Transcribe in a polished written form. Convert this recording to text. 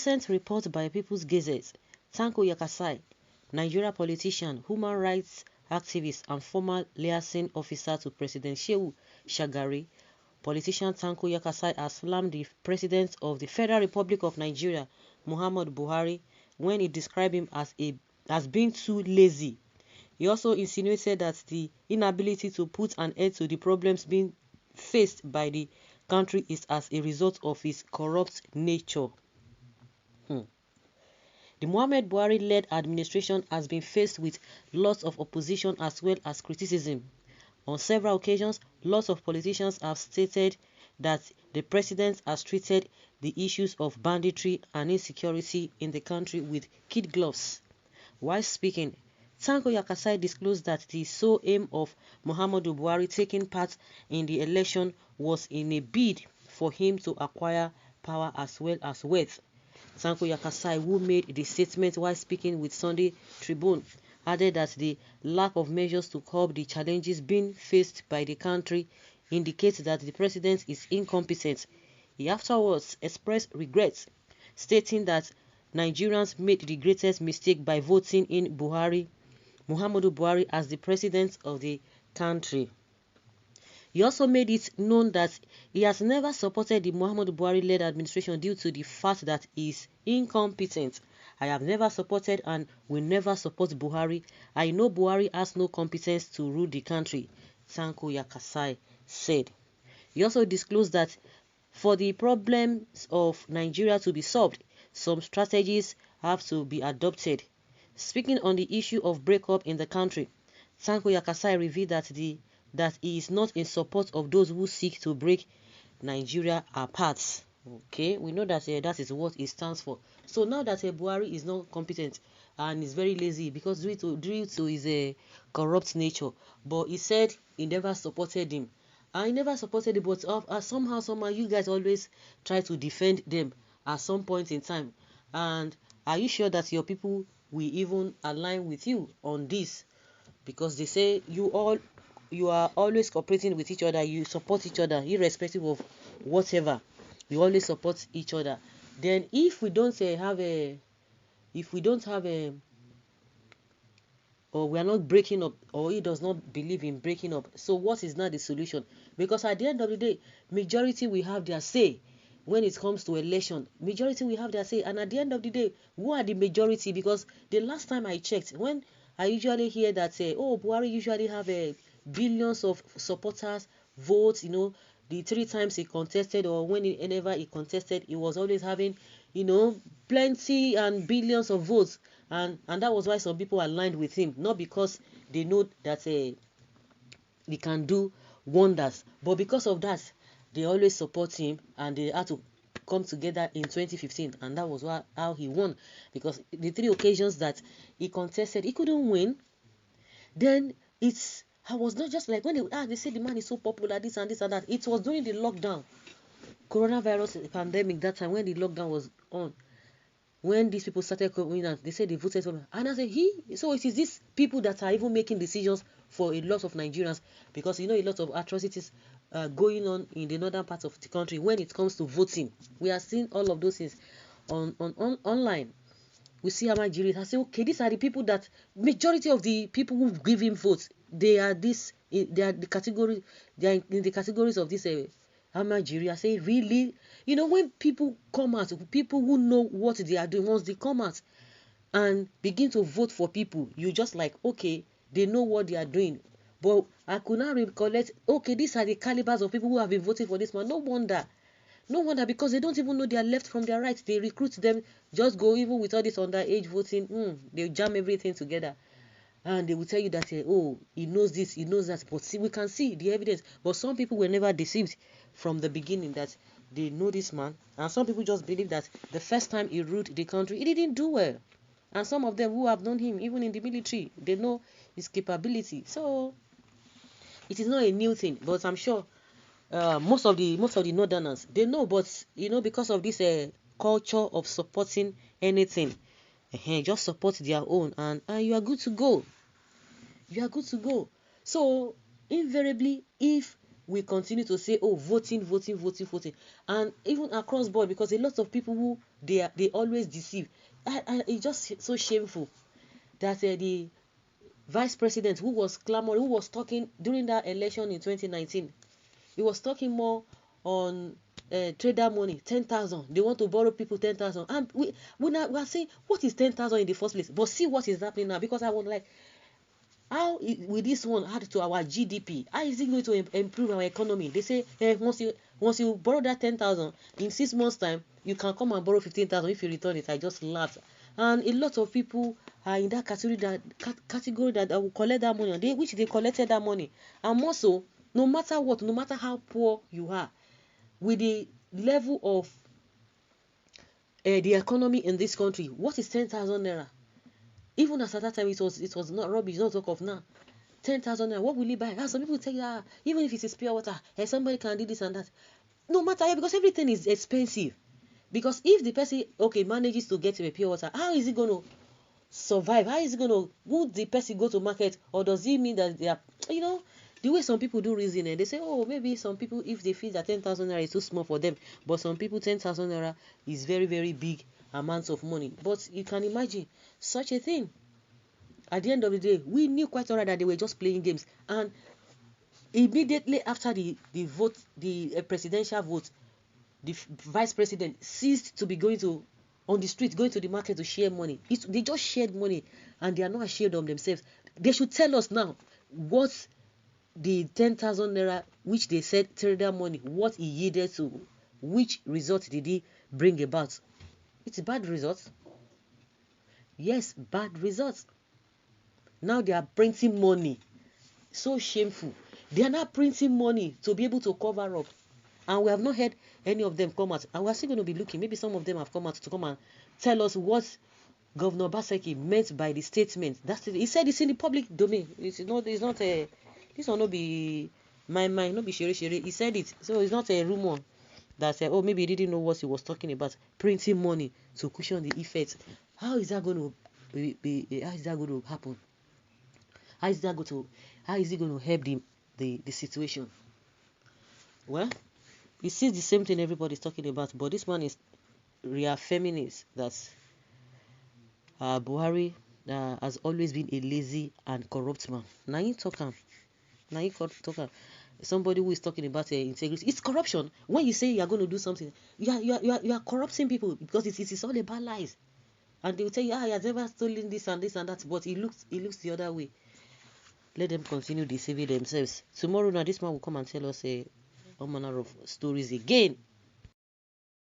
recent report by People's Gazette, Tanko Yakassai, Nigeria politician, human rights activist, and former liaison officer to President Shehu Shagari, politician Tanko Yakassai has slammed the President of the Federal Republic of Nigeria, Muhammadu Buhari, when he described him as being too lazy. He also insinuated that the inability to put an end to the problems being faced by the country is as a result of his corrupt nature. The Muhammadu Buhari-led administration has been faced with lots of opposition as well as criticism. On several occasions, lots of politicians have stated that the president has treated the issues of banditry and insecurity in the country with kid gloves. While speaking, Tanko Yakassai disclosed that the sole aim of Muhammadu Buhari taking part in the election was in a bid for him to acquire power as well as wealth. Tanko Yakassai, who made the statement while speaking with Sunday Tribune, added that the lack of measures to curb the challenges being faced by the country indicates that the president is incompetent. He afterwards expressed regrets, stating that Nigerians made the greatest mistake by voting in Muhammadu Buhari as the president of the country. He also made it known that he has never supported the Muhammadu Buhari-led administration due to the fact that he is incompetent. I have never supported and will never support Buhari. I know Buhari has no competence to rule the country, Tanko Yakassai said. He also disclosed that for the problems of Nigeria to be solved, some strategies have to be adopted. Speaking on the issue of breakup in the country, Tanko Yakassai revealed that he is not in support of those who seek to break Nigeria apart. Okay, we know that that is what it stands for. So now that Buhari is not competent and is very lazy because due to his corrupt nature, but he said he never supported him. I never supported him, but somehow you guys always try to defend them at some point in time. And are you sure that your people will even align with you on this? Because they say you are always cooperating with each other, you support each other irrespective of whatever. You always support each other. Then if we don't or we are not breaking up, or he does not believe in breaking up, so what is now the solution? Because at the end of the day, majority will have their say when it comes to election. Majority will have their say, and at the end of the day, who are the majority? Because the last time I checked, when I usually hear that Buhari usually have billions of supporters, votes, the 3 times he contested, or whenever he contested, he was always having, plenty and billions of votes. And that was why some people aligned with him, not because they know that he can do wonders, but because of that, they always support him, and they had to come together in 2015, and that was how he won. Because the 3 occasions that he contested, he couldn't win. Then I was not just like when they say the man is so popular, this and that. It was during the lockdown, coronavirus pandemic, that time when the lockdown was on, when these people started coming out, they said they voted for him. And I said, so it is these people that are even making decisions for a lot of Nigerians, because a lot of atrocities going on in the northern part of the country when it comes to voting. We are seeing all of those things online. We see Amajiri. I say, okay, these are the people that majority of the people who give him votes, they are in the categories of this Amajiri. I say, really? When people come out, people who know what they are doing, once they come out and begin to vote for people, you just like, okay, they know what they are doing. But I could not recollect, okay, these are the calibers of people who have been voting for this man. No wonder, because they don't even know their left from their right. They recruit them, just go, even with all this underage voting, they jam everything together. And they will tell you that, he knows this, he knows that. But see, we can see the evidence. But some people were never deceived from the beginning that they know this man. And some people just believe that the first time he ruled the country, he didn't do well. And some of them who have known him, even in the military, they know his capability. So it is not a new thing. But I'm sure most of the northerners, they know. But because of this culture of supporting anything, just support their own, and you are good to go. You are good to go. So invariably, if we continue to say, oh, voting, voting, voting, voting, and even across board, because a lot of people who they always deceive. It's just so shameful that the vice president who was clamoring, who was talking during that election in 2019, he was talking more on trader money, 10,000. They want to borrow people 10,000, and we are saying, what is 10,000 in the first place? But see what is happening now, because I was like, how will this one add to our GDP? How is it going to improve our economy? They say once you borrow that 10,000 in 6 months' time, you can come and borrow 15,000 if you return it. I just laughed, and a lot of people are in that category that will collect that money, and they collected that money, and more so, no matter what, no matter how poor you are, with the level of the economy in this country, what is 10,000 naira? Even as at that time, it was not rubbish. Don't talk of now. 10,000 naira. What will you buy? Some people take that. Even if it is pure water, somebody can do this and that. No matter, because everything is expensive. Because if the person manages to get a pure water, how is he going to survive? How is he going to? Would the person go to market, or does it mean that they are? The way some people do reason, they say, oh, maybe some people, if they feel that 10,000 naira is too small for them, but some people 10,000 naira is very, very big amounts of money. But you can imagine such a thing. At the end of the day, we knew quite alright that they were just playing games, and immediately after the vote, the presidential vote, the vice president ceased to be going to on the street, going to the market to share money. They just shared money, and they are not ashamed of themselves. They should tell us now what the 10,000 naira, which they said trader money, what it yielded to, which result did he bring about? It's a bad result. Yes, bad results. Now they are printing money. So shameful. They are not printing money to be able to cover up. And we have not heard any of them come out. And we are still going to be looking. Maybe some of them have come out to come and tell us what Governor Baseki meant by the statement. That's it. He said it's in the public domain. It's not a, this will not be my mind, not be shere. He said it. So it's not a rumor that said, oh, maybe he didn't know what he was talking about. Printing money to cushion the effects. How is that going to how is that going to happen? How is it going to help the situation? Well, you see the same thing everybody's talking about, but this one is reaffirming it that Buhari has always been a lazy and corrupt man. Now you talk. Somebody who is talking about integrity. It's corruption. When you say you are going to do something, you are corrupting people, because it is all about lies. And they will tell you, he has never stolen this and this and that, but it looks the other way. Let them continue deceiving themselves. Tomorrow now, this man will come and tell us all manner of stories again.